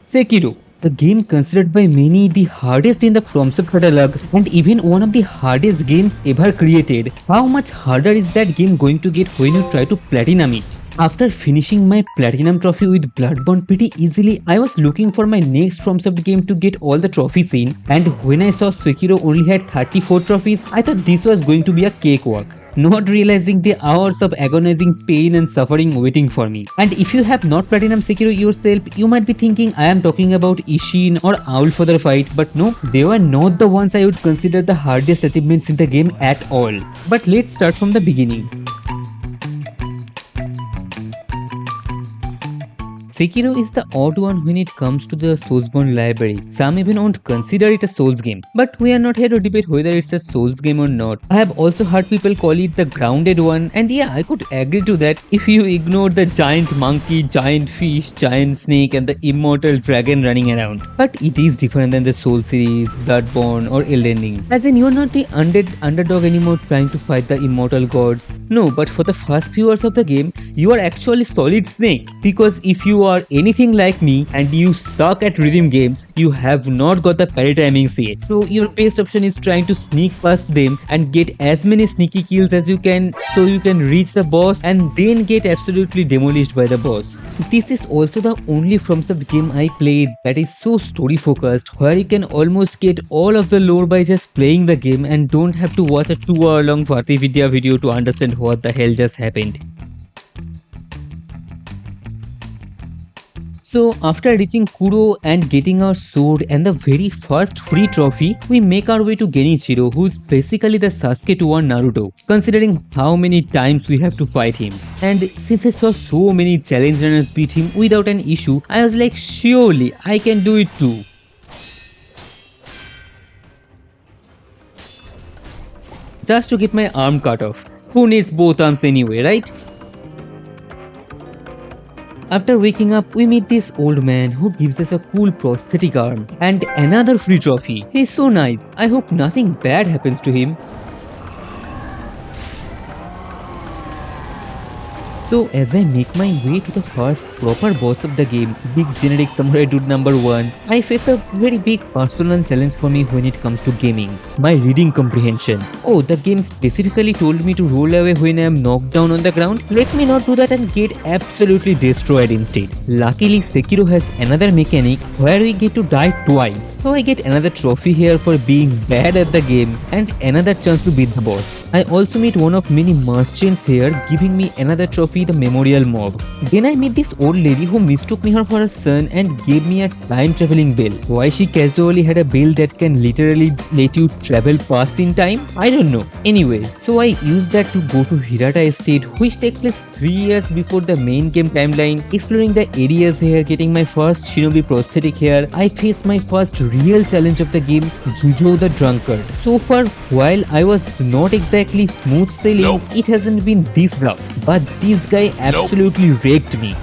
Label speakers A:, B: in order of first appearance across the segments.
A: Sekiro, the game considered by many the hardest in the FromSoftware catalog and even one of the hardest games ever created. How much harder is that game going to get when you try to platinum it? After finishing my platinum trophy with Bloodborne pretty easily, I was looking for my next FromSoft game to get all the trophies in, and when I saw Sekiro only had 34 trophies, I thought this was going to be a cakewalk, not realizing the hours of agonizing pain and suffering waiting for me. And if you have not platinum Sekiro yourself, you might be thinking I am talking about Isshin or Owl for the fight, but no, they were not the ones I would consider the hardest achievements in the game at all. But let's start from the beginning. Sekiro is the odd one when it comes to the Soulsborne library. Some even won't consider it a Souls game. But we are not here to debate whether it's a Souls game or not. I have also heard people call it the grounded one, and yeah, I could agree to that if you ignore the giant monkey, giant fish, giant snake and the immortal dragon running around. But it is different than the Soul series, Bloodborne or Elden Ring. As in, you're not the underdog anymore trying to fight the immortal gods. No, but for the first few hours of the game, you are actually Solid Snake. Because if you are anything like me and you suck at rhythm games, you have not got the parry timings yet. So your best option is trying to sneak past them and get as many sneaky kills as you can so you can reach the boss and then get absolutely demolished by the boss. This is also the only FromSoft game I played that is so story focused, where you can almost get all of the lore by just playing the game and don't have to watch a 2-hour long Vidya video to understand what the hell just happened. So after reaching Kuro and getting our sword and the very first free trophy, we make our way to Genichiro, who's basically the Sasuke to our Naruto, considering how many times we have to fight him. And since I saw so many challenge runners beat him without an issue, I was like, surely I can do it too. Just to get my arm cut off. Who needs both arms anyway, right? After waking up, we meet this old man who gives us a cool prosthetic arm and another free trophy. He's so nice. I hope nothing bad happens to him. So as I make my way to the first proper boss of the game, big generic samurai dude number 1, I face a very big personal challenge for me when it comes to gaming. My reading comprehension. Oh, the game specifically told me to roll away when I am knocked down on the ground. Let me not do that and get absolutely destroyed instead. Luckily, Sekiro has another mechanic where we get to die twice. So I get another trophy here for being bad at the game and another chance to beat the boss. I also meet one of many merchants here giving me another trophy, the memorial mob. Then I meet this old lady who mistook me her for her son and gave me a time traveling bell. Why she casually had a bell that can literally let you travel past in time? I don't know. Anyway, so I used that to go to Hirata Estate, which takes place 3 years before the main game timeline, exploring the areas here, getting my first shinobi prosthetic here. I faced my first real challenge of the game, Jujo the Drunkard. So far, while I was not exactly smooth sailing, it hasn't been this rough, but this guy absolutely wrecked me.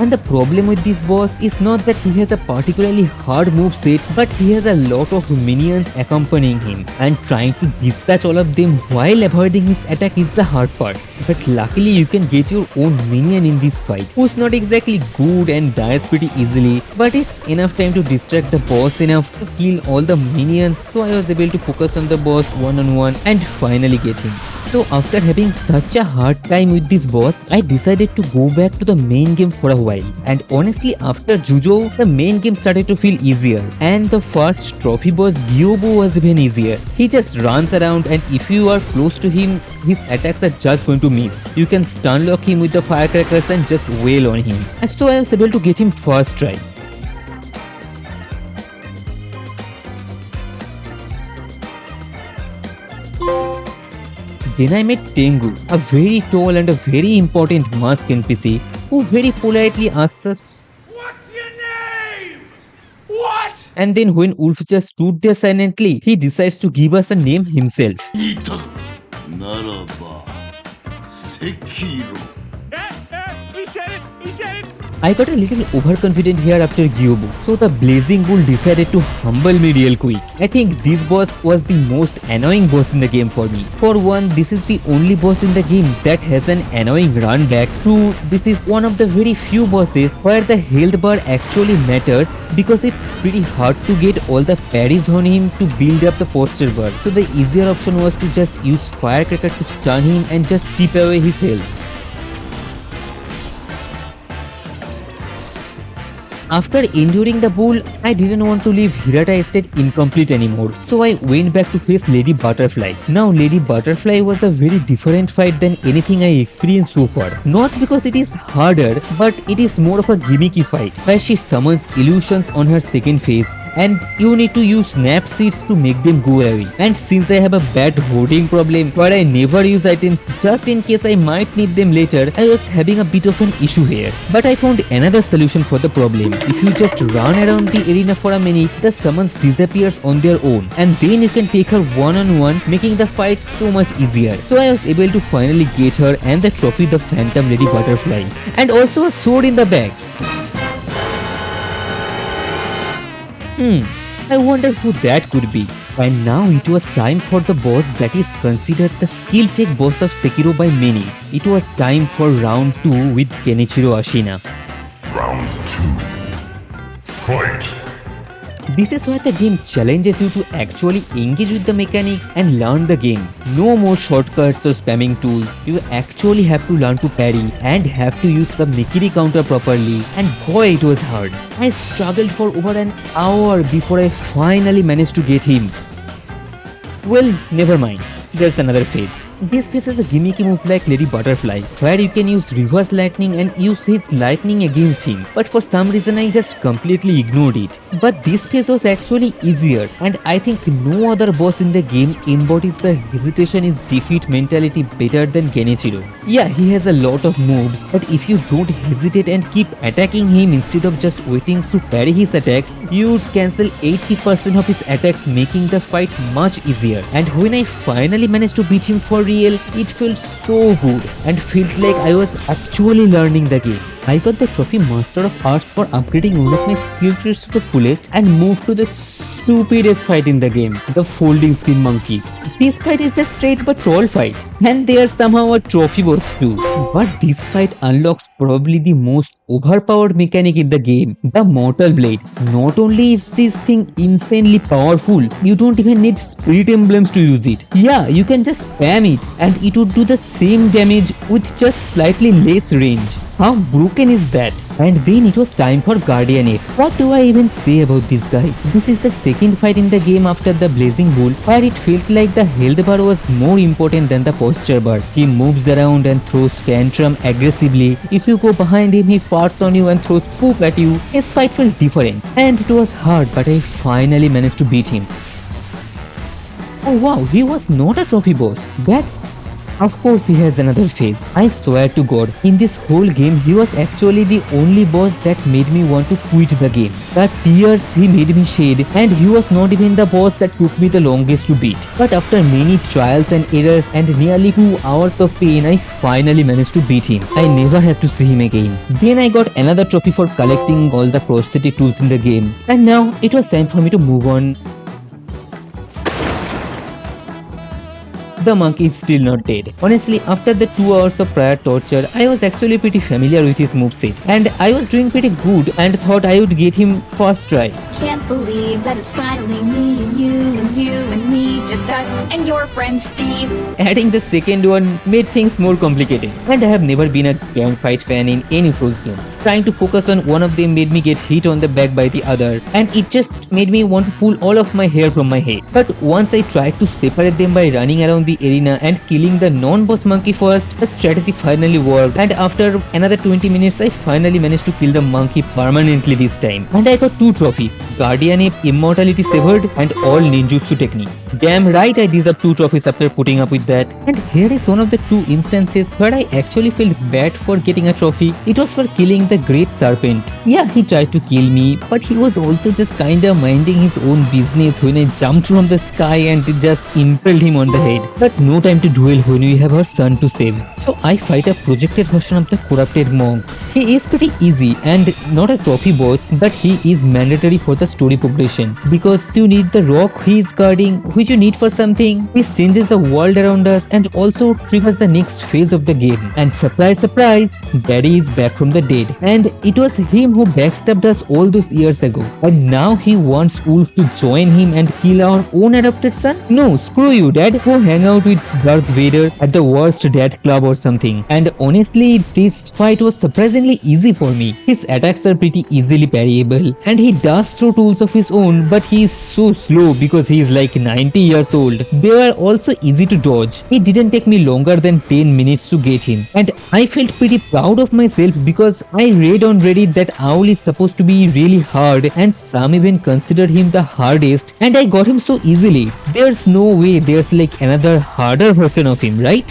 A: And the problem with this boss is not that he has a particularly hard moveset, but he has a lot of minions accompanying him, and trying to dispatch all of them while avoiding his attack is the hard part. But luckily you can get your own minion in this fight, who's not exactly good and dies pretty easily, but it's enough time to distract the boss enough to kill all the minions, so I was able to focus on the boss one-on-one and finally get him. So after having such a hard time with this boss, I decided to go back to the main game for a while. And honestly, after Jujo, the main game started to feel easier. And the first trophy boss, Gyobo, was even easier. He just runs around, and if you are close to him, his attacks are just going to miss. You can stun lock him with the firecrackers and just wail on him. And so I was able to get him first try. Then I met Tengu, a very tall and a very important mask NPC who very politely asks us,
B: "What's your name? What?"
A: And then when Ulf just stood there silently, he decides to give us a name himself.
C: いたならば赤色
B: He said it! He said it!
A: I got a little overconfident here after Gyobu, so the Blazing Bull decided to humble me real quick. I think this boss was the most annoying boss in the game for me. For one, this is the only boss in the game that has an annoying run back. Two, this is one of the very few bosses where the health bar actually matters because it's pretty hard to get all the parries on him to build up the posture bar. So the easier option was to just use Firecracker to stun him and just chip away his health. After enduring the bull, I didn't want to leave Hirata Estate incomplete anymore, so I went back to face Lady Butterfly. Now Lady Butterfly was a very different fight than anything I experienced so far. Not because it is harder, but it is more of a gimmicky fight, where she summons illusions on her second phase and you need to use snap seeds to make them go away. And since I have a bad hoarding problem where I never use items just in case I might need them later, I was having a bit of an issue here. But I found another solution for the problem. If you just run around the arena for a minute, the summons disappears on their own and then you can take her one-on-one, making the fight so much easier. So I was able to finally get her and the trophy, the Phantom Lady Butterfly, and also a sword in the bag. I wonder who that could be. And now it was time for the boss that is considered the skill check boss of Sekiro by many. It was time for round 2 with Genichiro Ashina.
D: Round 2. Fight!
A: This is where the game challenges you to actually engage with the mechanics and learn the game. No more shortcuts or spamming tools. You actually have to learn to parry and have to use the Mikiri counter properly, and boy, it was hard. I struggled for over an hour before I finally managed to get him. Well, never mind. There's another phase. This phase is a gimmicky move like Lady Butterfly, where you can use reverse lightning and use his lightning against him. But for some reason I just completely ignored it. But this phase was actually easier, and I think no other boss in the game embodies the hesitation is defeat mentality better than Genichiro. Yeah, he has a lot of moves, but if you don't hesitate and keep attacking him instead of just waiting to parry his attacks, you would cancel 80% of his attacks, making the fight much easier. And when I finally managed to beat him for real, it felt so good and felt like I was actually learning the game. I got the trophy Master of Arts for upgrading one of my skill trees to the fullest and moved to the stupidest fight in the game, the folding skin monkeys. This fight is just straight but troll fight, and there's somehow a trophy boss too. But this fight unlocks probably the most overpowered mechanic in the game, the Mortal Blade. Not only is this thing insanely powerful, you don't even need spirit emblems to use it. Yeah, you can just spam it and it would do the same damage with just slightly less range. How broken is that? And then it was time for Guardian Ape. What do I even say about this guy? This is the second fight in the game after the Blazing Bull, where it felt like the health bar was more important than the posture bar. He moves around and throws tantrum aggressively. If you go behind him, he farts on you and throws poop at you. His fight felt different, and it was hard, but I finally managed to beat him. Oh wow, he was not a trophy boss. Of course he has another phase. I swear to God, in this whole game he was actually the only boss that made me want to quit the game. The tears he made me shed, and he was not even the boss that took me the longest to beat. But after many trials and errors and nearly 2 hours of pain, I finally managed to beat him. I never had to see him again. Then I got another trophy for collecting all the prosthetic tools in the game. And now it was time for me to move on. The monkey is still not dead. Honestly, after the 2 hours of prior torture, I was actually pretty familiar with his moveset, and I was doing pretty good and thought I would get him first try.
E: Can't believe that it's finally me and you and me, just us and your friend Steve.
A: Adding the second one made things more complicated, and I have never been a gang fight fan in any Souls games. Trying to focus on one of them made me get hit on the back by the other, and it just made me want to pull all of my hair from my head. But once I tried to separate them by running around the arena and killing the non-boss monkey first, the strategy finally worked, and after another 20 minutes I finally managed to kill the monkey permanently this time. And I got 2 trophies, Guardian Ape Immortality Severed and all ninjutsu techniques. Damn right I deserve 2 trophies after putting up with that. And here is one of the 2 instances where I actually felt bad for getting a trophy. It was for killing the Great Serpent. Yeah, he tried to kill me, but he was also just kinda minding his own business when I jumped from the sky and just impaled him on the head. But no time to dwell when we have our son to save. So I fight a projected version of the corrupted monk. He is pretty easy and not a trophy boss, but he is mandatory for the story progression because you need the rock he is guarding, which you need for something. This changes the world around us and also triggers the next phase of the game. And surprise, surprise, Daddy is back from the dead. And it was him who backstabbed us all those years ago. And now he wants Wolf to join him and kill our own adopted son? No, screw you, Dad. Go hang out with Darth Vader at the worst dad club or something. And honestly, this fight was surprisingly easy for me. His attacks are pretty easily parryable and he does throw tools of his own, but he is so slow because he is like 90 years old. They were also easy to dodge. It didn't take me longer than 10 minutes to get him. And I felt pretty proud of myself because I read on Reddit that Owl is supposed to be really hard and some even considered him the hardest, and I got him so easily. There's no way there's like another harder version of him, right?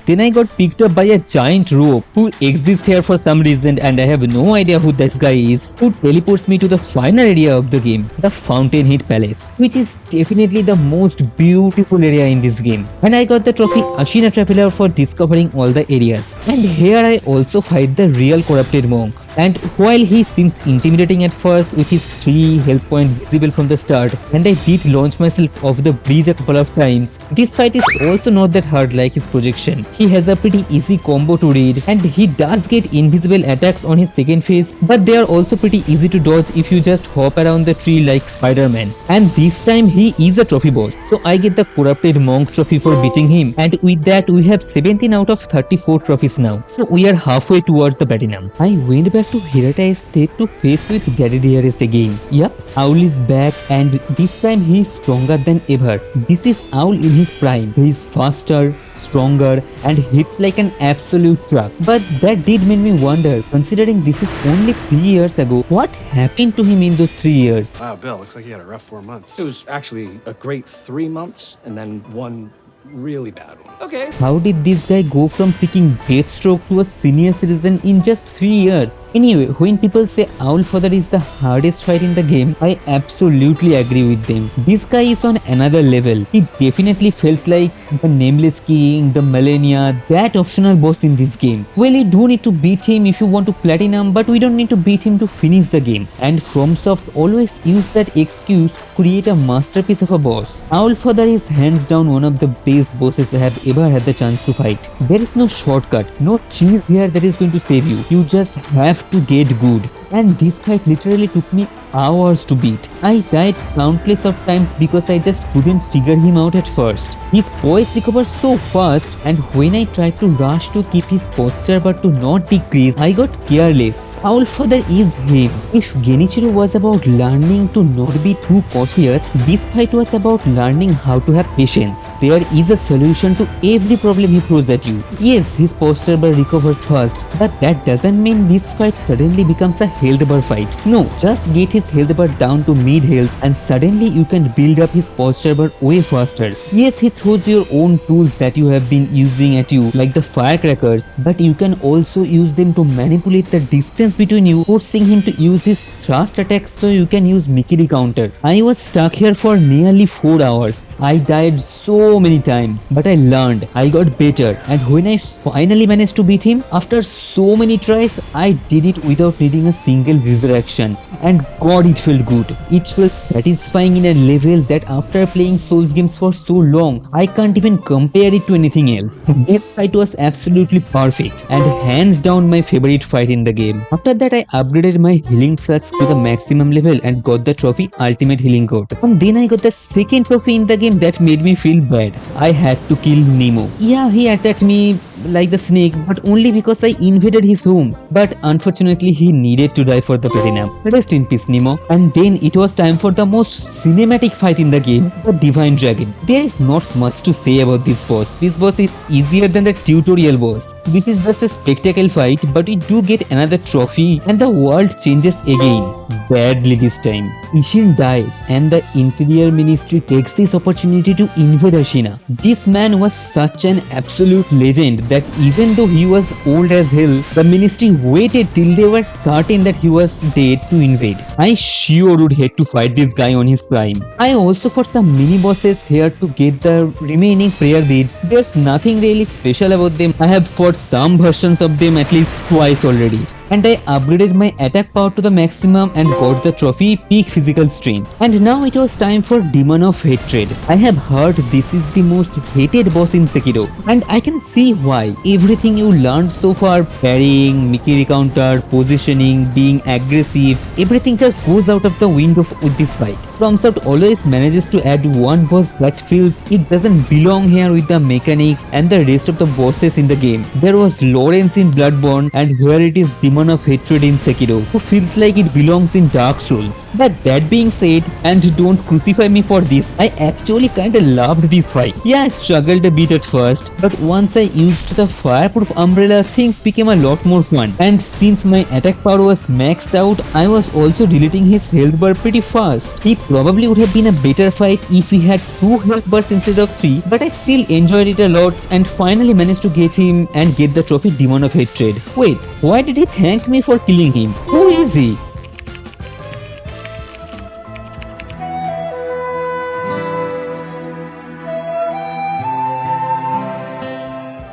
A: Then I got picked up by a giant rope who exists here for some reason and I have no idea who this guy is, who teleports me to the final area of the game, the Fountainhead Palace, which is definitely the most beautiful area in this game. And I got the trophy Ashina Traveler for discovering all the areas. And here I also fight the real corrupted monk. And while he seems intimidating at first with his 3 health points visible from the start, and I did launch myself off the bridge a couple of times, this fight is also not that hard like his projection. He has a pretty easy combo to read and he does get invisible attacks on his second phase, but they are also pretty easy to dodge if you just hop around the tree like Spider-Man. And this time he is a trophy boss, so I get the corrupted monk trophy for beating him, and with that we have 17 out of 34 trophies now, so we are halfway towards the platinum. I went back to Hirata Estate to face with Daddy Dearest again. Yep, Owl is back and this time he is stronger than ever. This is Owl in his prime. He is faster, stronger and hits like an absolute truck. But that did make me wonder, considering this is only 3 years ago, what happened to him in those 3 years?
F: Wow, Bill, looks like you had a rough 4 months. It was actually a great 3 months and then one really bad one. Okay.
A: How did this guy go from picking Deathstroke to a senior citizen in just 3 years? Anyway, when people say Owl Father is the hardest fight in the game, I absolutely agree with them. This guy is on another level. He definitely felt like the Nameless King, the Millennia, that optional boss in this game. Well, you do need to beat him if you want to platinum, but we don't need to beat him to finish the game. And FromSoft always use that excuse to create a masterpiece of a boss. Owl Father is hands down one of the best bosses I have ever had the chance to fight. There is no shortcut, no cheese here that is going to save you. You just have to get good. And this fight literally took me hours to beat. I died countless of times because I just couldn't figure him out at first. His voice recovers so fast, and when I tried to rush to keep his posture but to not decrease, I got careless. Owl Father is him. If Genichiro was about learning to not be too cautious, this fight was about learning how to have patience. There is a solution to every problem he throws at you. Yes, his posture bar recovers fast, but that doesn't mean this fight suddenly becomes a health bar fight. No, just get his health bar down to mid health and suddenly you can build up his posture bar way faster. Yes, he throws your own tools that you have been using at you, like the firecrackers, but you can also use them to manipulate the distance between you, forcing him to use his thrust attacks so you can use Mikiri counter. I was stuck here for nearly 4 hours. I died so many times, but I learned, I got better, and when I finally managed to beat him, after so many tries, I did it without needing a single resurrection. And God, it felt good. It felt satisfying in a level that after playing Souls games for so long, I can't even compare it to anything else. This fight was absolutely perfect and hands down my favorite fight in the game. After that, I upgraded my healing flask to the maximum level and got the trophy Ultimate Healing Coat. And then I got the second trophy in the game that made me feel bad. I had to kill Nemo. Yeah, he attacked me like the snake, but only because I invaded his home. But unfortunately, he needed to die for the platinum. Rest in peace, Nemo. And then it was time for the most cinematic fight in the game, the Divine Dragon. There is not much to say about this boss. This boss is easier than the tutorial boss. This is just a spectacle fight, but we do get another trophy and the world changes again. Badly this time. Isshin dies and the Interior Ministry takes this opportunity to invade Ashina. This man was such an absolute legend that even though he was old as hell, the ministry waited till they were certain that he was dead to invade. I sure would hate to fight this guy on his prime. I also fought some mini bosses here to get the remaining prayer beads. There's nothing really special about them. I have fought some versions of them at least twice already. And I upgraded my attack power to the maximum and got the trophy Peak Physical Strength. And now it was time for Demon of Hatred. I have heard this is the most hated boss in Sekiro, and I can see why. Everything you learned so far, parrying, Mickey counter, positioning, being aggressive, everything just goes out of the window with this fight. FromSoft always manages to add one boss that feels it doesn't belong here with the mechanics and the rest of the bosses in the game. There was Lawrence in Bloodborne, and here it is Demon of Hatred in Sekiro, who feels like it belongs in Dark Souls. But that being said, and don't crucify me for this, I actually kinda loved this fight. Yeah, I struggled a bit at first, but once I used the fireproof umbrella, things became a lot more fun. And since my attack power was maxed out, I was also deleting his health bar pretty fast. He probably would have been a better fight if he had 2 health bars instead of 3, but I still enjoyed it a lot and finally managed to get him and get the trophy Demon of Hatred. Wait, why did he thank me for killing him? Who is he?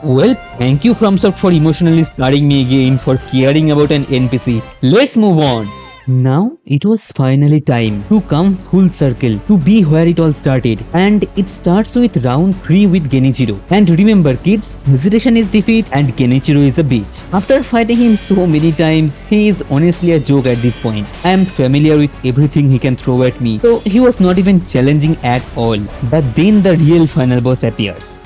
A: Well, thank you FromSoft for emotionally scarring me again for caring about an NPC. Let's move on. Now it was finally time to come full circle to be where it all started, and it starts with round 3 with Genichiro. And remember kids, hesitation is defeat and Genichiro is a bitch. After fighting him so many times, he is honestly a joke at this point. I am familiar with everything he can throw at me, so he was not even challenging at all. But then the real final boss appears.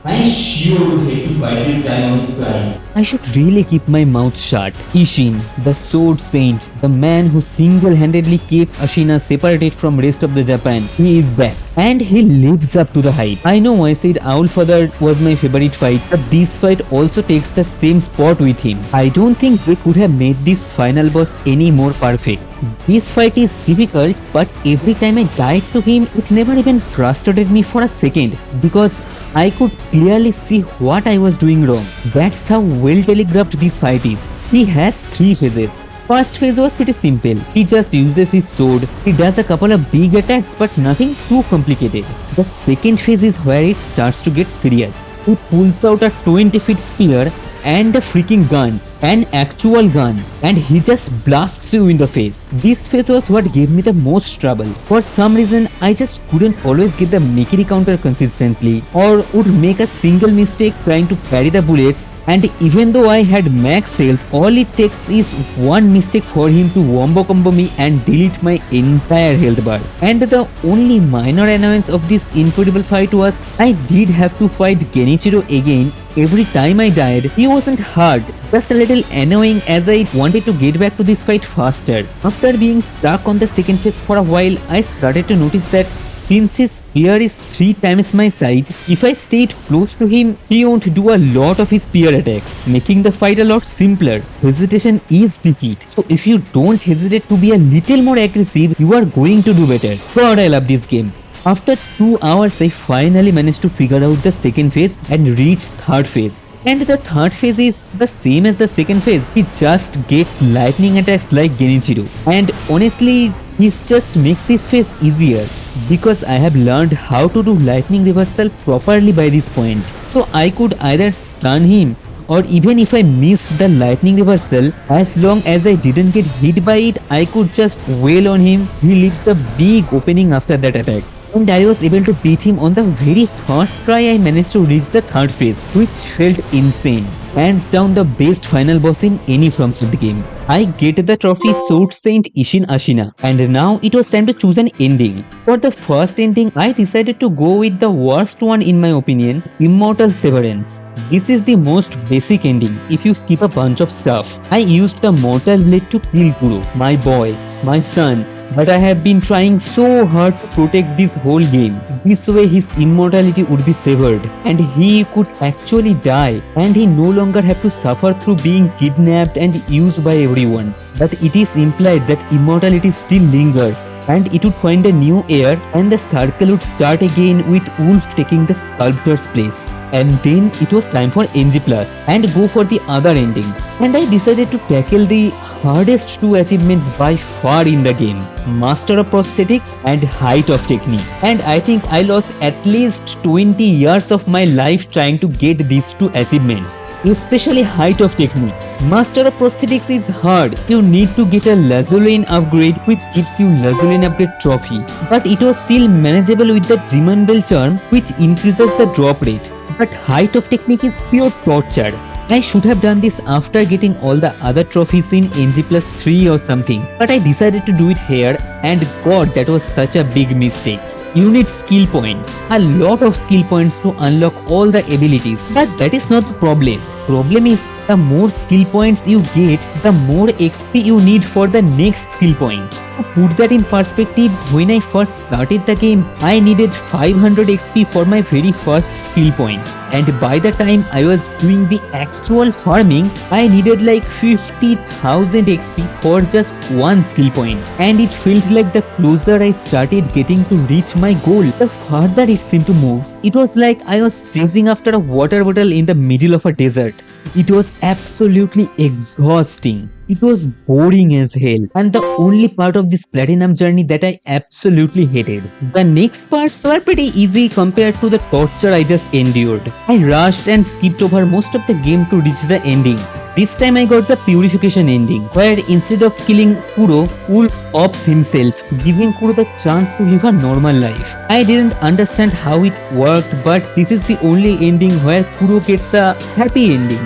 A: I sure would hate to fight this guy on his prime. I should really keep my mouth shut. Isshin, the Sword Saint, the man who single-handedly kept Ashina separated from rest of the Japan, he is back. And he lives up to the hype. I know I said Owlfather was my favorite fight, but this fight also takes the same spot with him. I don't think they could have made this final boss any more perfect. This fight is difficult, but every time I died to him, it never even frustrated me for a second, because I could clearly see what I was doing wrong. That's how well telegraphed this fight is. He has 3 phases. First phase was pretty simple. He just uses his sword. He does a couple of big attacks, but nothing too complicated. The second phase is where it starts to get serious. He pulls out a 20-foot spear and a freaking gun, an actual gun, and he just blasts you in the face. This phase was what gave me the most trouble. For some reason, I just couldn't always get the Mickey counter consistently, or would make a single mistake trying to parry the bullets. And even though I had max health, all it takes is one mistake for him to wombo combo me and delete my entire health bar. And the only minor annoyance of this incredible fight was I did have to fight Genichiro again. Every time I died, he wasn't hard, just a little annoying as I wanted to get back to this fight faster. After being stuck on the second phase for a while, I started to notice that since his spear is 3 times my size, if I stayed close to him, he won't do a lot of his spear attacks, making the fight a lot simpler. Hesitation is defeat, so if you don't hesitate to be a little more aggressive, you are going to do better. God, I love this game. After 2 hours, I finally managed to figure out the second phase and reach third phase. And the third phase is the same as the second phase. He just gets lightning attacks like Genichiro. And honestly, he just makes this phase easier, because I have learned how to do lightning reversal properly by this point. So I could either stun him, or even if I missed the lightning reversal, as long as I didn't get hit by it, I could just wail on him. He leaves a big opening after that attack. And I was able to beat him on the very first try. I managed to reach the third phase, which felt insane. Hands down the best final boss in any FromSoftware game. I get the trophy Sword Saint Isshin Ashina, and now it was time to choose an ending. For the first ending, I decided to go with the worst one in my opinion, Immortal Severance. This is the most basic ending if you skip a bunch of stuff. I used the Mortal Blade to kill Guru, my boy, my son, but I have been trying so hard to protect this whole game. This way his immortality would be severed and he could actually die and he no longer have to suffer through being kidnapped and used by everyone. But it is implied that immortality still lingers and it would find a new heir and the circle would start again with Wolf taking the sculptor's place. And then it was time for NG Plus and go for the other endings. And I decided to tackle the hardest two achievements by far in the game, Master of Prosthetics and Height of Technique. And I think I lost at least 20 years of my life trying to get these two achievements, especially Height of Technique. Master of Prosthetics is hard. You need to get a Lazulane upgrade which gives you Lazulane upgrade trophy, but it was still manageable with the Demon Bell charm which increases the drop rate. But Height of Technique is pure torture. I should have done this after getting all the other trophies in NG Plus 3 or something, but I decided to do it here and god, that was such a big mistake. You need skill points, a lot of skill points to unlock all the abilities, but that is not the problem. Problem is, the more skill points you get, the more XP you need for the next skill point. To put that in perspective, when I first started the game, I needed 500 XP for my very first skill point. And by the time I was doing the actual farming, I needed like 50,000 XP for just one skill point. And it felt like the closer I started getting to reach my goal, the farther it seemed to move. It was like I was chasing after a water bottle in the middle of a desert. It was absolutely exhausting. It was boring as hell, and the only part of this platinum journey that I absolutely hated. The next parts were pretty easy compared to the torture I just endured. I rushed and skipped over most of the game to reach the endings. This time I got the Purification ending, where instead of killing Kuro, Wolf opts himself, giving Kuro the chance to live a normal life. I didn't understand how it worked, but this is the only ending where Kuro gets a happy ending.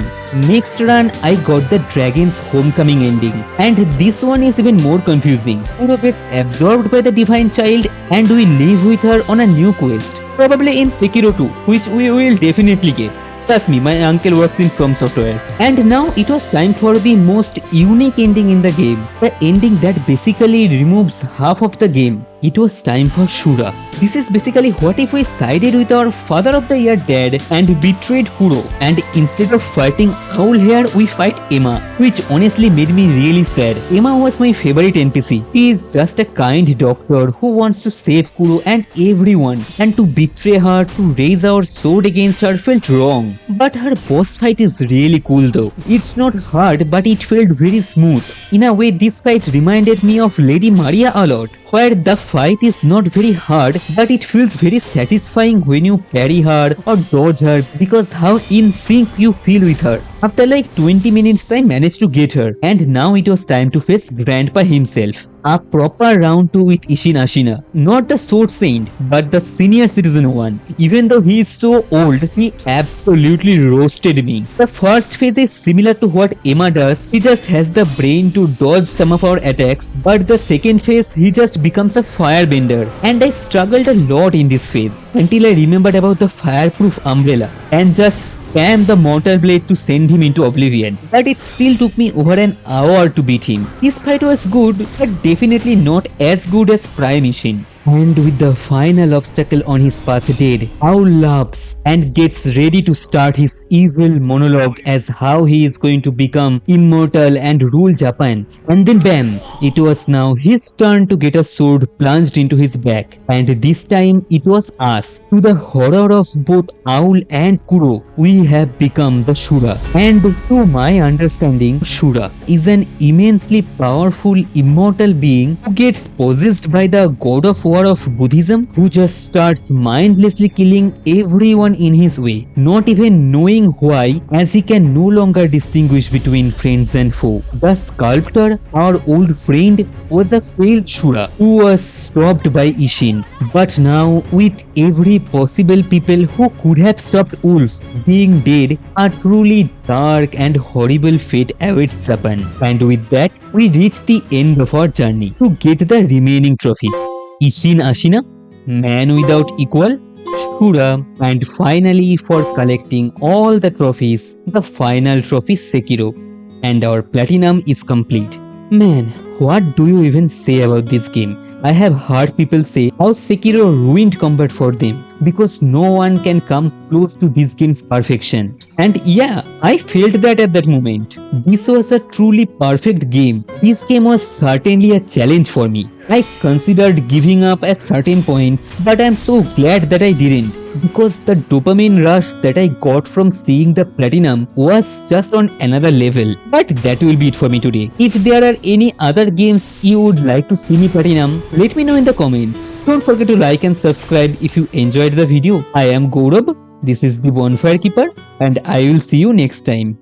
A: Next run, I got the Dragon's Homecoming ending, and this one is even more confusing. Kuro gets absorbed by the Divine Child and we live with her on a new quest, probably in Sekiro 2, which we will definitely get. Trust me, my uncle works in FromSoftware. And now it was time for the most unique ending in the game, the ending that basically removes half of the game. It was time for Shura. This is basically what if we sided with our father of the year dad and betrayed Kuro, and instead of fighting Owl here we fight Emma, which honestly made me really sad. Emma was my favorite NPC. She is just a kind doctor who wants to save Kuro and everyone, and to betray her, to raise our sword against her felt wrong. But her boss fight is really cool though. It's not hard, but it felt very smooth. In a way, this fight reminded me of Lady Maria a lot, where the fight is not very hard, but it feels very satisfying when you parry her or dodge her because how in sync you feel with her. After like 20 minutes I managed to get her, and now it was time to face Grandpa himself. A proper round 2 with Isshin Ashina. Not the sword saint, but the senior citizen one. Even though he is so old, he absolutely roasted me. The first phase is similar to what Emma does. He just has the brain to dodge some of our attacks, but the second phase he just becomes a firebender. And I struggled a lot in this phase until I remembered about the fireproof umbrella and just spammed the mortal blade to send him into oblivion. But it still took me over an hour to beat him. This fight was good, but definitely not as good as Prime Isshin. And with the final obstacle on his path dead, Owl laughs and gets ready to start his evil monologue as how he is going to become immortal and rule Japan. And then bam, it was now his turn to get a sword plunged into his back. And this time it was us. To the horror of both Owl and Kuro, we have become the Shura. And to my understanding, Shura is an immensely powerful immortal being who gets possessed by the god of war of Buddhism, who just starts mindlessly killing everyone in his way, not even knowing why, as he can no longer distinguish between friends and foe. The sculptor, our old friend, was a failed Shura who was stopped by Isshin. But now, with every possible people who could have stopped Wolf being dead, a truly dark and horrible fate awaits Japan. And with that, we reach the end of our journey to get the remaining trophies. Isshin Ashina, Man Without Equal, Shura, and finally for collecting all the trophies, the final trophy Sekiro. And our platinum is complete. Man, what do you even say about this game? I have heard people say how Sekiro ruined combat for them because no one can come close to this game's perfection. And yeah, I felt that at that moment. This was a truly perfect game. This game was certainly a challenge for me. I considered giving up at certain points, but I'm so glad that I didn't, because the dopamine rush that I got from seeing the platinum was just on another level. But that will be it for me today. If there are any other games you would like to see me platinum, let me know in the comments. Don't forget to like and subscribe if you enjoyed the video. I am Gaurav, this is the Bonfire Keeper, and I will see you next time.